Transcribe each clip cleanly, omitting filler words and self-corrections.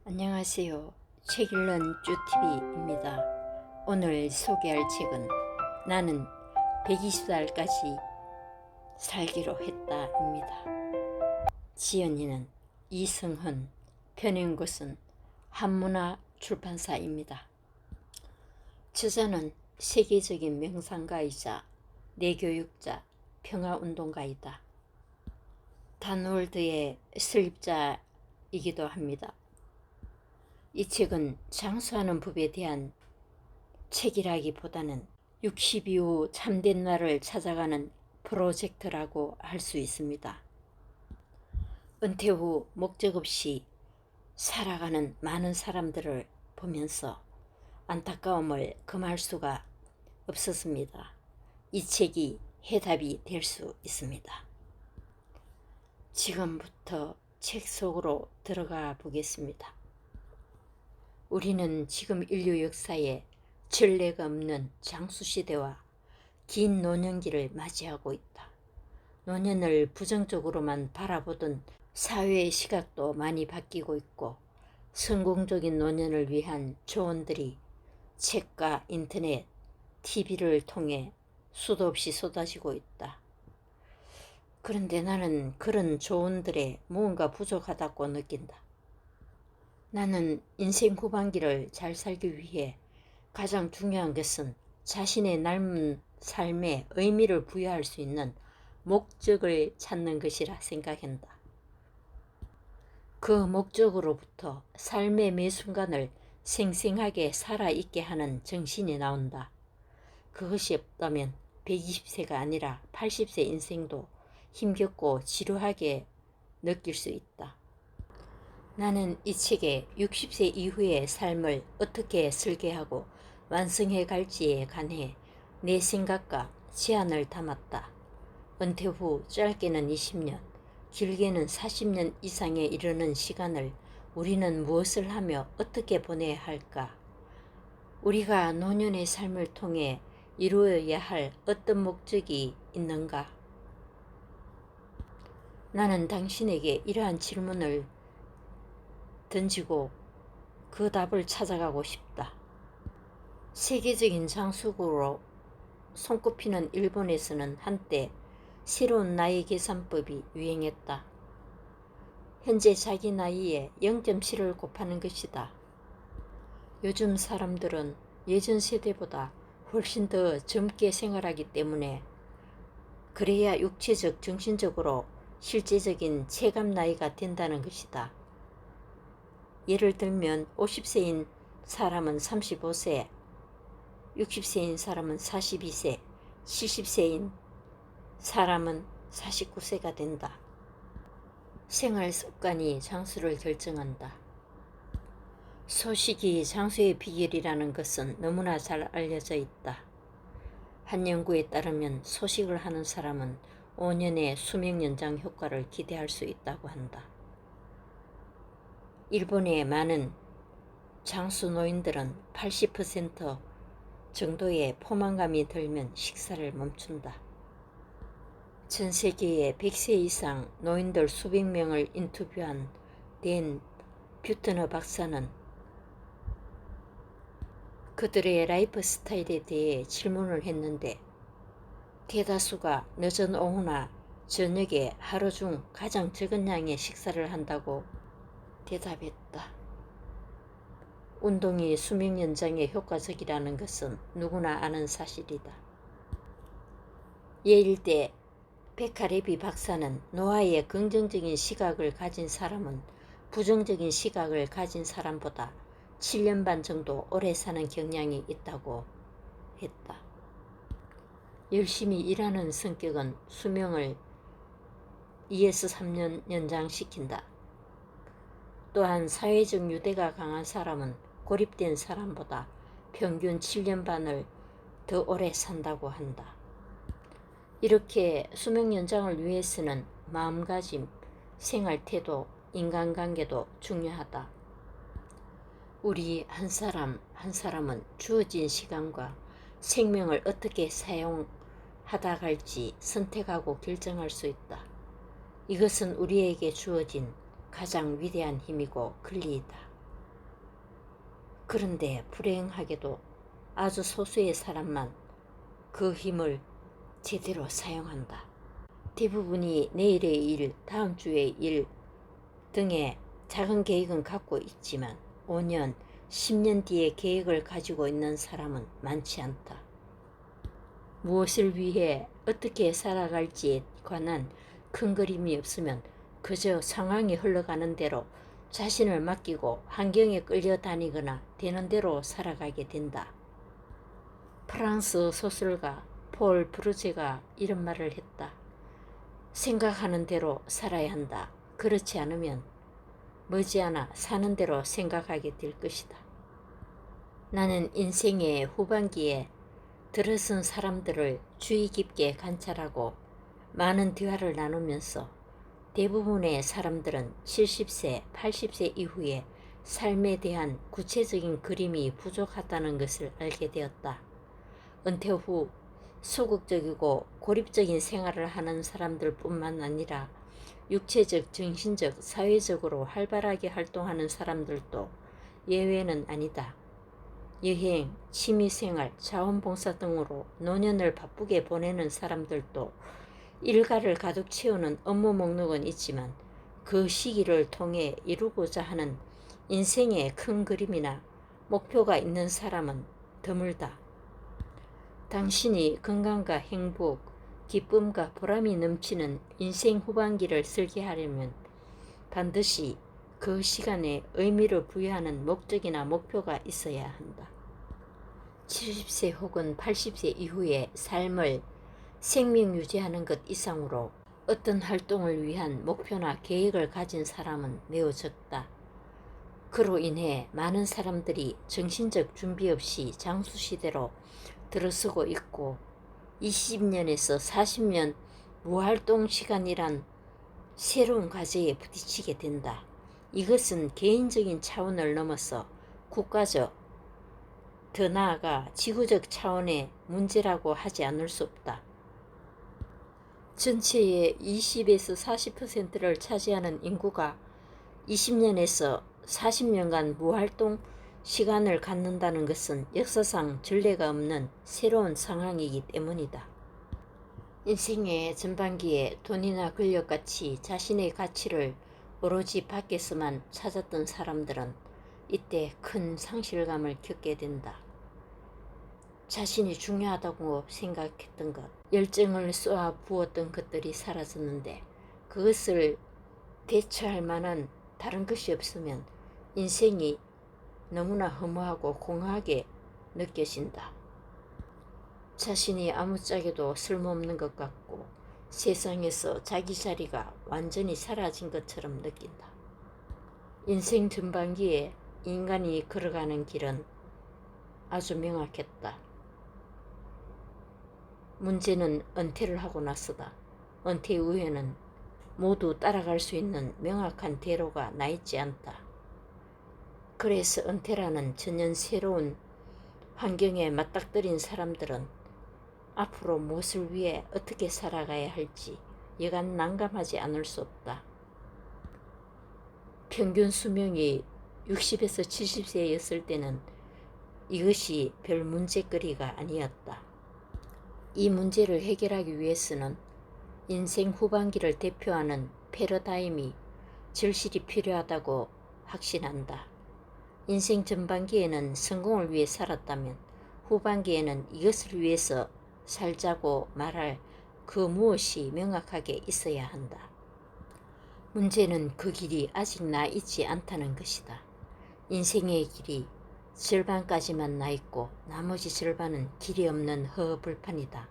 안녕하세요. 책 읽는 쭈TV입니다. 오늘 소개할 책은 나는 120살까지 살기로 했다입니다. 지연이는 이승헌, 펴낸 곳은 한문화 출판사입니다. 저자는 세계적인 명상가이자 내교육자, 평화운동가이다. 단월드의 설립자이기도 합니다. 이 책은 장수하는 법에 대한 책이라기보다는 60 이후 참된 나를 찾아가는 프로젝트라고 할 수 있습니다. 은퇴 후 목적 없이 살아가는 많은 사람들을 보면서 안타까움을 금할 수가 없었습니다. 이 책이 해답이 될 수 있습니다. 지금부터 책 속으로 들어가 보겠습니다. 우리는 지금 인류 역사에 전례가 없는 장수시대와 긴 노년기를 맞이하고 있다. 노년을 부정적으로만 바라보던 사회의 시각도 많이 바뀌고 있고, 성공적인 노년을 위한 조언들이 책과 인터넷, TV를 통해 수도 없이 쏟아지고 있다. 그런데 나는 그런 조언들에 무언가 부족하다고 느낀다. 나는 인생 후반기를 잘 살기 위해 가장 중요한 것은 자신의 남은 삶에 의미를 부여할 수 있는 목적을 찾는 것이라 생각한다. 그 목적으로부터 삶의 매 순간을 생생하게 살아있게 하는 정신이 나온다. 그것이 없다면 120세가 아니라 80세 인생도 힘겹고 지루하게 느낄 수 있다. 나는 이 책에 60세 이후의 삶을 어떻게 설계하고 완성해 갈지에 관해 내 생각과 제안을 담았다. 은퇴 후 짧게는 20년, 길게는 40년 이상에 이르는 시간을 우리는 무엇을 하며 어떻게 보내야 할까? 우리가 노년의 삶을 통해 이루어야 할 어떤 목적이 있는가? 나는 당신에게 이러한 질문을 던지고 그 답을 찾아가고 싶다. 세계적인 장수국으로 손꼽히는 일본에서는 한때 새로운 나이 계산법이 유행했다. 현재 자기 나이에 0.7을 곱하는 것이다. 요즘 사람들은 예전 세대보다 훨씬 더 젊게 생활하기 때문에 그래야 육체적, 정신적으로 실제적인 체감 나이가 된다는 것이다. 예를 들면 50세인 사람은 35세, 60세인 사람은 42세, 70세인 사람은 49세가 된다. 생활 습관이 장수를 결정한다. 소식이 장수의 비결이라는 것은 너무나 잘 알려져 있다. 한 연구에 따르면 소식을 하는 사람은 5년의 수명 연장 효과를 기대할 수 있다고 한다. 일본의 많은 장수 노인들은 80% 정도의 포만감이 들면 식사를 멈춘다. 전 세계의 100세 이상 노인들 수백 명을 인터뷰한 댄 뷰트너 박사는 그들의 라이프 스타일에 대해 질문을 했는데 대다수가 늦은 오후나 저녁에 하루 중 가장 적은 양의 식사를 한다고 대답했다. 운동이 수명 연장에 효과적이라는 것은 누구나 아는 사실이다. 예일대 베카레비 박사는 노화에 긍정적인 시각을 가진 사람은 부정적인 시각을 가진 사람보다 7년 반 정도 오래 사는 경향이 있다고 했다. 열심히 일하는 성격은 수명을 2에서 3년 연장시킨다. 또한 사회적 유대가 강한 사람은 고립된 사람보다 평균 7년 반을 더 오래 산다고 한다. 이렇게 수명 연장을 위해서는 마음가짐, 생활태도, 인간관계도 중요하다. 우리 한 사람 한 사람은 주어진 시간과 생명을 어떻게 사용하다 갈지 선택하고 결정할 수 있다. 이것은 우리에게 주어진 가장 위대한 힘이고 권리이다. 그런데 불행하게도 아주 소수의 사람만 그 힘을 제대로 사용한다. 대부분이 내일의 일, 다음 주의 일 등의 작은 계획은 갖고 있지만 5년, 10년 뒤의 계획을 가지고 있는 사람은 많지 않다. 무엇을 위해 어떻게 살아갈지에 관한 큰 그림이 없으면 그저 상황이 흘러가는 대로 자신을 맡기고 환경에 끌려다니거나 되는 대로 살아가게 된다. 프랑스 소설가 폴 브루제가 이런 말을 했다. 생각하는 대로 살아야 한다. 그렇지 않으면 머지않아 사는 대로 생각하게 될 것이다. 나는 인생의 후반기에 들어선 사람들을 주의 깊게 관찰하고 많은 대화를 나누면서 대부분의 사람들은 70세, 80세 이후에 삶에 대한 구체적인 그림이 부족하다는 것을 알게 되었다. 은퇴 후 소극적이고 고립적인 생활을 하는 사람들 뿐만 아니라 육체적, 정신적, 사회적으로 활발하게 활동하는 사람들도 예외는 아니다. 여행, 취미생활, 자원봉사 등으로 노년을 바쁘게 보내는 사람들도 일가를 가득 채우는 업무 목록은 있지만 그 시기를 통해 이루고자 하는 인생의 큰 그림이나 목표가 있는 사람은 드물다. 당신이 건강과 행복, 기쁨과 보람이 넘치는 인생 후반기를 설계하려면 반드시 그 시간에 의미를 부여하는 목적이나 목표가 있어야 한다. 70세 혹은 80세 이후의 삶을 생명 유지하는 것 이상으로 어떤 활동을 위한 목표나 계획을 가진 사람은 매우 적다. 그로 인해 많은 사람들이 정신적 준비 없이 장수시대로 들어서고 있고 20년에서 40년 무활동 시간이란 새로운 과제에 부딪히게 된다. 이것은 개인적인 차원을 넘어서 국가적, 더 나아가 지구적 차원의 문제라고 하지 않을 수 없다. 전체의 20에서 40%를 차지하는 인구가 20년에서 40년간 무활동 시간을 갖는다는 것은 역사상 전례가 없는 새로운 상황이기 때문이다. 인생의 전반기에 돈이나 권력같이 자신의 가치를 오로지 밖에서만 찾았던 사람들은 이때 큰 상실감을 겪게 된다. 자신이 중요하다고 생각했던 것, 열정을 쏘아 부었던 것들이 사라졌는데 그것을 대처할 만한 다른 것이 없으면 인생이 너무나 허무하고 공허하게 느껴진다. 자신이 아무짝에도 쓸모없는 것 같고 세상에서 자기 자리가 완전히 사라진 것처럼 느낀다. 인생 전반기에 인간이 걸어가는 길은 아주 명확했다. 문제는 은퇴를 하고 나서다. 은퇴 이후에는 모두 따라갈 수 있는 명확한 대로가 나 있지 않다. 그래서 은퇴라는 전혀 새로운 환경에 맞닥뜨린 사람들은 앞으로 무엇을 위해 어떻게 살아가야 할지 여간 난감하지 않을 수 없다. 평균 수명이 60에서 70세였을 때는 이것이 별 문제거리가 아니었다. 이 문제를 해결하기 위해서는 인생 후반기를 대표하는 패러다임이 절실히 필요하다고 확신한다. 인생 전반기에는 성공을 위해 살았다면 후반기에는 이것을 위해서 살자고 말할 그 무엇이 명확하게 있어야 한다. 문제는 그 길이 아직 나 있지 않다는 것이다. 인생의 길이 절반까지만 나 있고 나머지 절반은 길이 없는 허허벌판이다.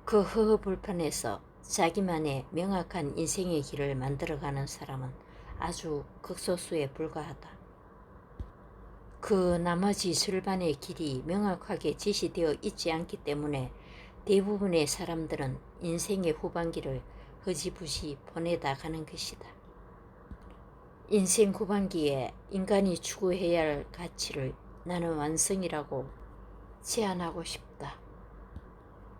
그 허허벌판에서 자기만의 명확한 인생의 길을 만들어가는 사람은 아주 극소수에 불과하다. 그 나머지 절반의 길이 명확하게 제시되어 있지 않기 때문에 대부분의 사람들은 인생의 후반기를 흐지부지 보내다 가는 것이다. 인생 후반기에 인간이 추구해야 할 가치를 나는 완성이라고 제안하고 싶다.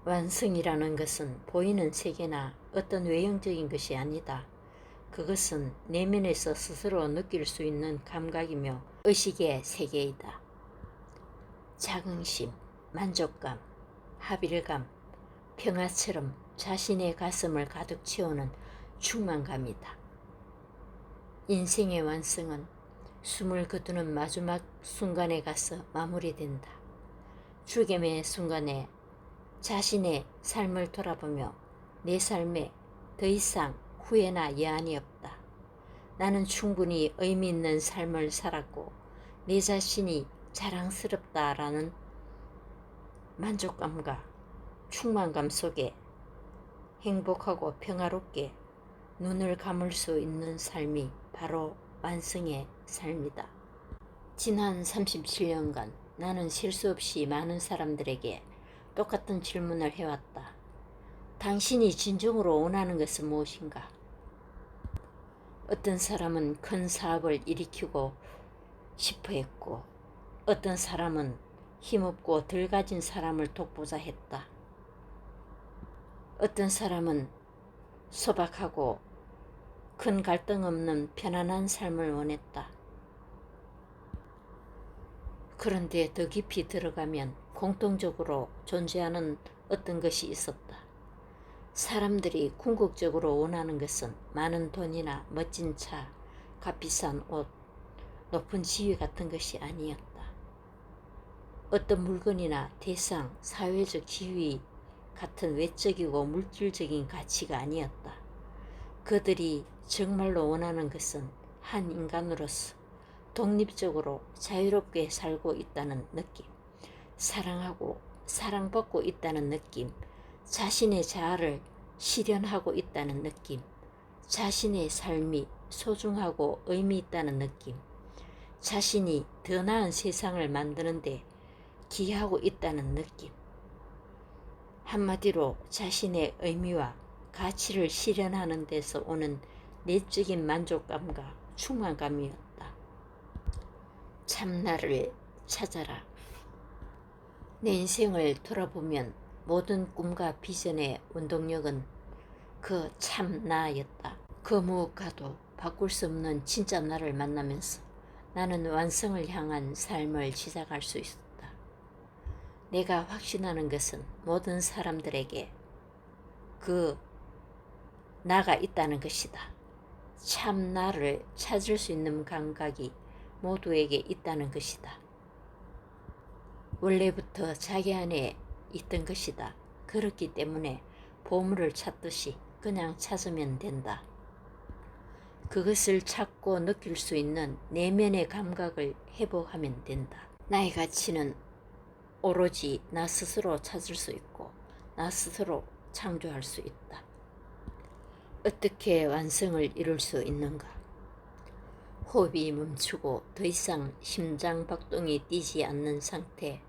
완성이라는 것은 보이는 세계나 어떤 외형적인 것이 아니다. 그것은 내면에서 스스로 느낄 수 있는 감각이며 의식의 세계이다. 자긍심, 만족감, 합일감, 평화처럼 자신의 가슴을 가득 채우는 충만감이다. 인생의 완성은 숨을 거두는 마지막 순간에 가서 마무리된다. 죽음의 순간에 자신의 삶을 돌아보며 내 삶에 더 이상 후회나 여한이 없다. 나는 충분히 의미 있는 삶을 살았고 내 자신이 자랑스럽다라는 만족감과 충만감 속에 행복하고 평화롭게 눈을 감을 수 있는 삶이 바로 완성의 삶이다. 지난 37년간 나는 실수 없이 많은 사람들에게 똑같은 질문을 해왔다. 당신이 진정으로 원하는 것은 무엇인가? 어떤 사람은 큰 사업을 일으키고 싶어 했고, 어떤 사람은 힘없고 덜 가진 사람을 돕고자 했다. 어떤 사람은 소박하고 큰 갈등 없는 편안한 삶을 원했다. 그런데 더 깊이 들어가면 공통적으로 존재하는 어떤 것이 있었다. 사람들이 궁극적으로 원하는 것은 많은 돈이나 멋진 차, 값비싼 옷, 높은 지위 같은 것이 아니었다. 어떤 물건이나 대상, 사회적 지위 같은 외적이고 물질적인 가치가 아니었다. 그들이 정말로 원하는 것은 한 인간으로서 독립적으로 자유롭게 살고 있다는 느낌, 사랑하고 사랑받고 있다는 느낌, 자신의 자아를 실현하고 있다는 느낌, 자신의 삶이 소중하고 의미 있다는 느낌, 자신이 더 나은 세상을 만드는데 기여하고 있다는 느낌. 한마디로 자신의 의미와 가치를 실현하는 데서 오는 내적인 만족감과 충만감이었다. 참나를 찾아라. 내 인생을 돌아보면 모든 꿈과 비전의 원동력은 그 참나였다. 그 무엇과도 바꿀 수 없는 진짜 나를 만나면서 나는 완성을 향한 삶을 시작할 수 있었다. 내가 확신하는 것은 모든 사람들에게 그 나가 있다는 것이다. 참 나를 찾을 수 있는 감각이 모두에게 있다는 것이다. 원래부터 자기 안에 있던 것이다. 그렇기 때문에 보물을 찾듯이 그냥 찾으면 된다. 그것을 찾고 느낄 수 있는 내면의 감각을 회복하면 된다. 나의 가치는 오로지 나 스스로 찾을 수 있고 나 스스로 창조할 수 있다. 어떻게 완성을 이룰 수 있는가? 호흡이 멈추고 더 이상 심장 박동이 뛰지 않는 상태.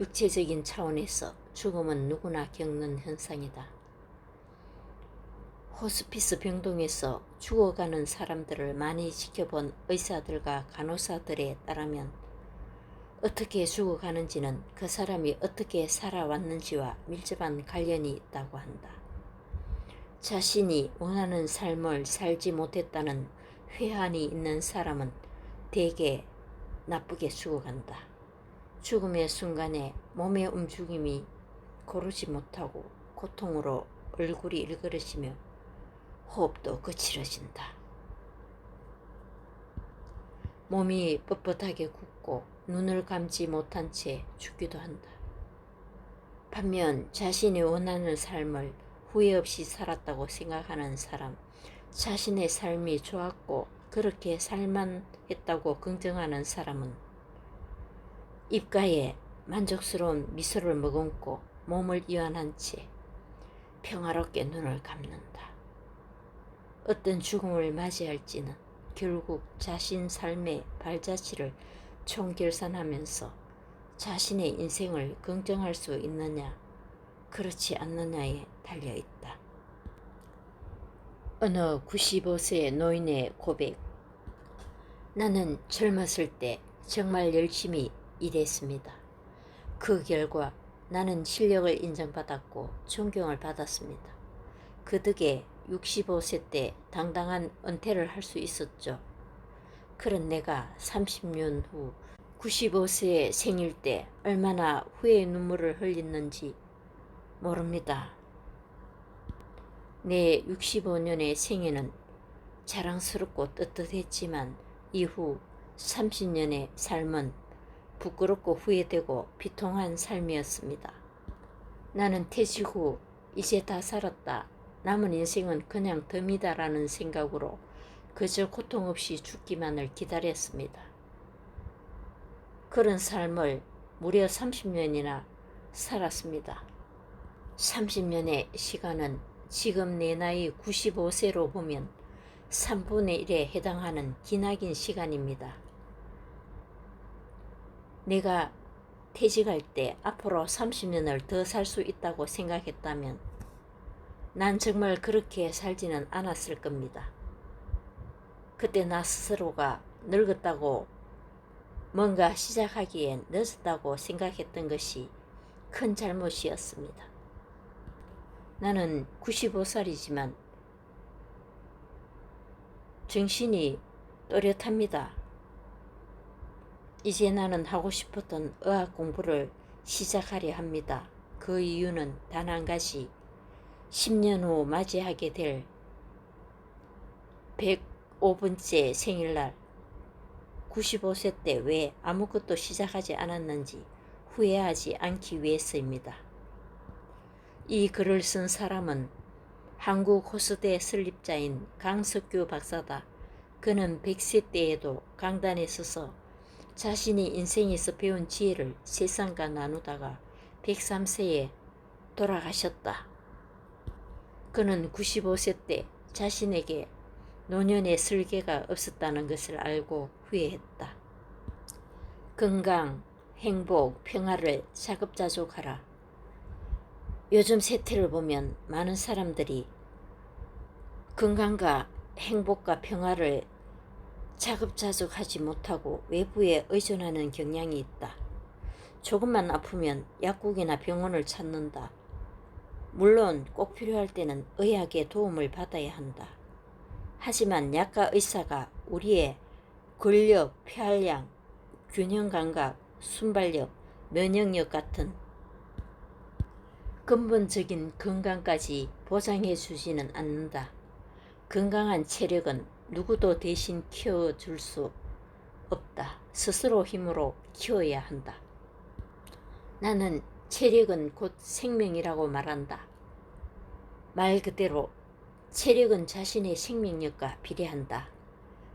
육체적인 차원에서 죽음은 누구나 겪는 현상이다. 호스피스 병동에서 죽어가는 사람들을 많이 지켜본 의사들과 간호사들에 따르면 어떻게 죽어가는지는 그 사람이 어떻게 살아왔는지와 밀접한 관련이 있다고 한다. 자신이 원하는 삶을 살지 못했다는 회한이 있는 사람은 대개 나쁘게 죽어간다. 죽음의 순간에 몸의 움직임이 고르지 못하고 고통으로 얼굴이 일그러지며 호흡도 거칠어진다. 몸이 뻣뻣하게 굳고 눈을 감지 못한 채 죽기도 한다. 반면 자신이 원하는 삶을 후회 없이 살았다고 생각하는 사람, 자신의 삶이 좋았고 그렇게 살만 했다고 긍정하는 사람은 입가에 만족스러운 미소를 머금고 몸을 이완한 채 평화롭게 눈을 감는다. 어떤 죽음을 맞이할지는 결국 자신 삶의 발자취를 총결산하면서 자신의 인생을 긍정할 수 있느냐 그렇지 않느냐에 달려있다. 어느 95세 노인의 고백. 나는 젊었을 때 정말 열심히 일했습니다. 그 결과 나는 실력을 인정받았고 존경을 받았습니다. 그 덕에 65세 때 당당한 은퇴를 할 수 있었죠. 그런 내가 30년 후 95세의 생일 때 얼마나 후회의 눈물을 흘렸는지 모릅니다. 내 65년의 생애는 자랑스럽고 떳떳했지만 이후 30년의 삶은 부끄럽고 후회되고 비통한 삶이었습니다. 나는 퇴직 후 이제 다 살았다. 남은 인생은 그냥 덤이다라는 생각으로 그저 고통 없이 죽기만을 기다렸습니다. 그런 삶을 무려 30년이나 살았습니다. 30년의 시간은 지금 내 나이 95세로 보면 3분의 1에 해당하는 기나긴 시간입니다. 내가 퇴직할 때 앞으로 30년을 더 살 수 있다고 생각했다면 난 정말 그렇게 살지는 않았을 겁니다. 그때 나 스스로가 늙었다고 뭔가 시작하기엔 늦었다고 생각했던 것이 큰 잘못이었습니다. 나는 95살이지만 정신이 또렷합니다. 이제 나는 하고 싶었던 의학 공부를 시작하려 합니다. 그 이유는 단 한 가지, 10년 후 맞이하게 될 105번째 생일날 95세 때 왜 아무것도 시작하지 않았는지 후회하지 않기 위해서입니다. 이 글을 쓴 사람은 한국 호수대 설립자인 강석규 박사다. 그는 100세 때에도 강단에 서서 자신이 인생에서 배운 지혜를 세상과 나누다가 103세에 돌아가셨다. 그는 95세 때 자신에게 노년의 설계가 없었다는 것을 알고 후회했다. 건강, 행복, 평화를 자급자족하라. 요즘 세태를 보면 많은 사람들이 건강과 행복과 평화를 자급자족하지 못하고 외부에 의존하는 경향이 있다. 조금만 아프면 약국이나 병원을 찾는다. 물론 꼭 필요할 때는 의학의 도움을 받아야 한다. 하지만 약과 의사가 우리의 근력, 폐활량, 균형감각, 순발력, 면역력 같은 근본적인 건강까지 보장해 주지는 않는다. 건강한 체력은 누구도 대신 키워줄 수 없다. 스스로 힘으로 키워야 한다. 나는 체력은 곧 생명이라고 말한다. 말 그대로 체력은 자신의 생명력과 비례한다.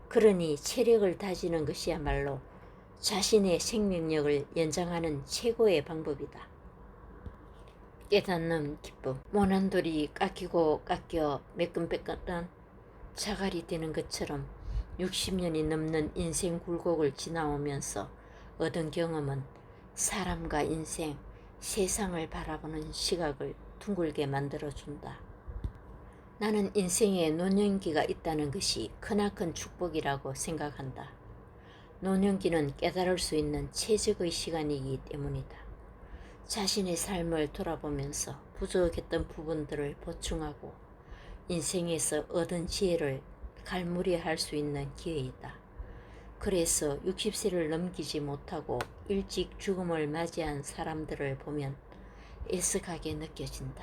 그러니 체력을 다지는 것이야말로 자신의 생명력을 연장하는 최고의 방법이다. 깨닫는 기쁨. 모난 돌이 깎이고 깎여 매끈매끈한 자갈이 되는 것처럼 60년이 넘는 인생 굴곡을 지나오면서 얻은 경험은 사람과 인생, 세상을 바라보는 시각을 둥글게 만들어준다. 나는 인생에 노년기가 있다는 것이 크나큰 축복이라고 생각한다. 노년기는 깨달을 수 있는 최적의 시간이기 때문이다. 자신의 삶을 돌아보면서 부족했던 부분들을 보충하고 인생에서 얻은 지혜를 갈무리할 수 있는 기회이다. 그래서 60세를 넘기지 못하고 일찍 죽음을 맞이한 사람들을 보면 애석하게 느껴진다.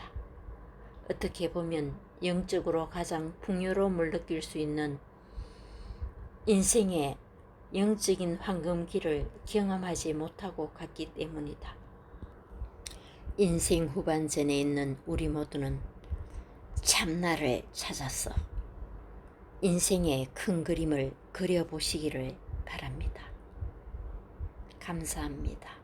어떻게 보면 영적으로 가장 풍요로움을 느낄 수 있는 인생의 영적인 황금기를 경험하지 못하고 갔기 때문이다. 인생 후반전에 있는 우리 모두는 참나를 찾아서 인생의 큰 그림을 그려보시기를 바랍니다. 감사합니다.